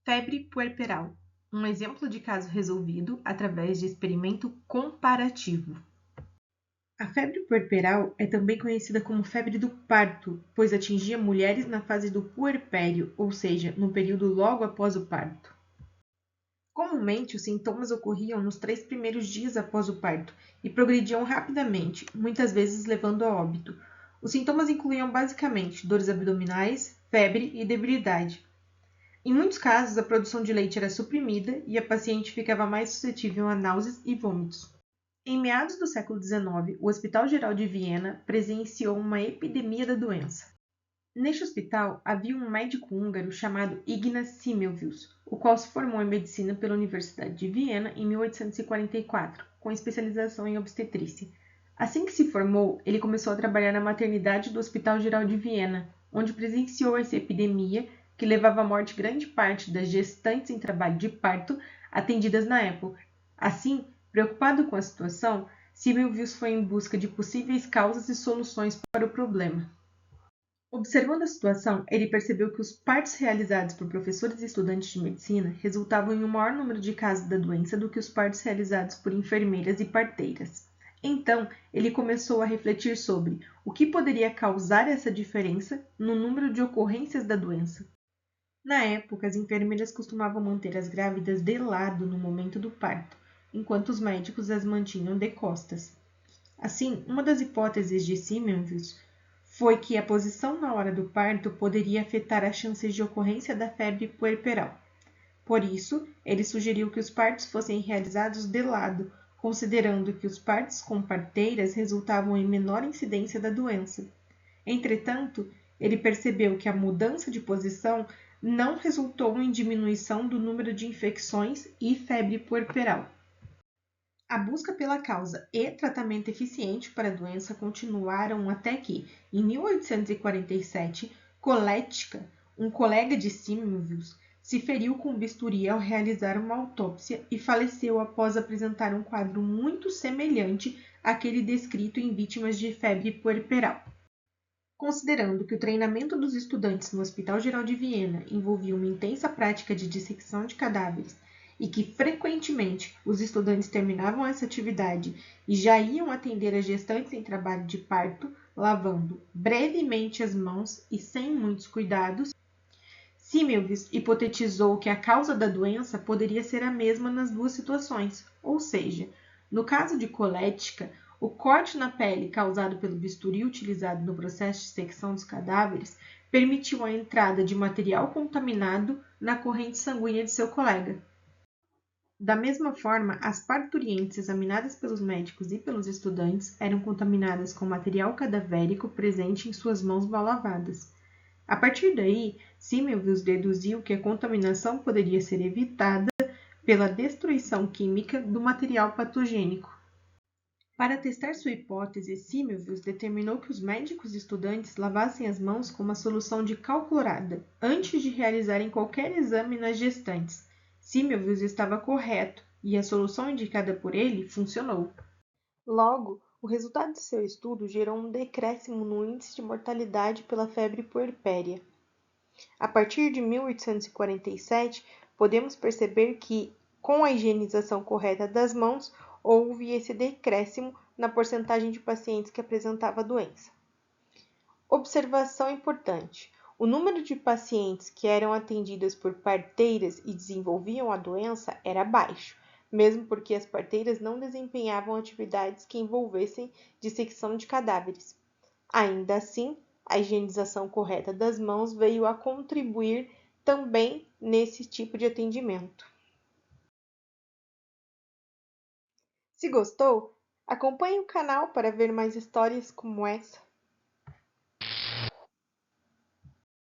Febre puerperal, um exemplo de caso resolvido através de experimento comparativo. A febre puerperal é também conhecida como febre do parto, pois atingia mulheres na fase do puerpério, ou seja, no período logo após o parto. Comumente, os sintomas ocorriam nos 3 primeiros dias após o parto e progrediam rapidamente, muitas vezes levando a óbito. Os sintomas incluíam basicamente dores abdominais, febre e debilidade. Em muitos casos, a produção de leite era suprimida e a paciente ficava mais suscetível a náuseas e vômitos. Em meados do século XIX, o Hospital Geral de Viena presenciou uma epidemia da doença. Neste hospital havia um médico húngaro chamado Ignaz Semmelweis, o qual se formou em medicina pela Universidade de Viena em 1844, com especialização em obstetrícia. Assim que se formou, ele começou a trabalhar na maternidade do Hospital Geral de Viena, onde presenciou essa epidemia que levava à morte grande parte das gestantes em trabalho de parto atendidas na época. Assim, preocupado com a situação, Semmelweis foi em busca de possíveis causas e soluções para o problema. Observando a situação, ele percebeu que os partos realizados por professores e estudantes de medicina resultavam em um maior número de casos da doença do que os partos realizados por enfermeiras e parteiras. Então, ele começou a refletir sobre o que poderia causar essa diferença no número de ocorrências da doença. Na época, as enfermeiras costumavam manter as grávidas de lado no momento do parto, enquanto os médicos as mantinham de costas. Assim, uma das hipóteses de Semmelweis foi que a posição na hora do parto poderia afetar as chances de ocorrência da febre puerperal. Por isso, ele sugeriu que os partos fossem realizados de lado, considerando que os partos com parteiras resultavam em menor incidência da doença. Entretanto, ele percebeu que a mudança de posição não resultou em diminuição do número de infecções e febre puerperal. A busca pela causa e tratamento eficiente para a doença continuaram até que, em 1847, Koletzka, um colega de Semmelweis, se feriu com bisturi ao realizar uma autópsia e faleceu após apresentar um quadro muito semelhante àquele descrito em vítimas de febre puerperal. Considerando que o treinamento dos estudantes no Hospital Geral de Viena envolvia uma intensa prática de dissecção de cadáveres e que frequentemente os estudantes terminavam essa atividade e já iam atender as gestantes em trabalho de parto, lavando brevemente as mãos e sem muitos cuidados, Semmelweis hipotetizou que a causa da doença poderia ser a mesma nas duas situações, ou seja, no caso de Koletzka, o corte na pele causado pelo bisturi utilizado no processo de secção dos cadáveres permitiu a entrada de material contaminado na corrente sanguínea de seu colega. Da mesma forma, as parturientes examinadas pelos médicos e pelos estudantes eram contaminadas com material cadavérico presente em suas mãos mal lavadas. A partir daí, Semmelweis deduziu que a contaminação poderia ser evitada pela destruição química do material patogênico. Para testar sua hipótese, Semmelweis determinou que os médicos e estudantes lavassem as mãos com uma solução de cal clorada antes de realizarem qualquer exame nas gestantes. Semmelweis estava correto e a solução indicada por ele funcionou. Logo, o resultado de seu estudo gerou um decréscimo no índice de mortalidade pela febre puerpéria. A partir de 1847, podemos perceber que, com a higienização correta das mãos, houve esse decréscimo na porcentagem de pacientes que apresentava a doença. Observação importante: o número de pacientes que eram atendidas por parteiras e desenvolviam a doença era baixo, mesmo porque as parteiras não desempenhavam atividades que envolvessem dissecção de cadáveres. Ainda assim, a higienização correta das mãos veio a contribuir também nesse tipo de atendimento. Se gostou, acompanhe o canal para ver mais histórias como essa.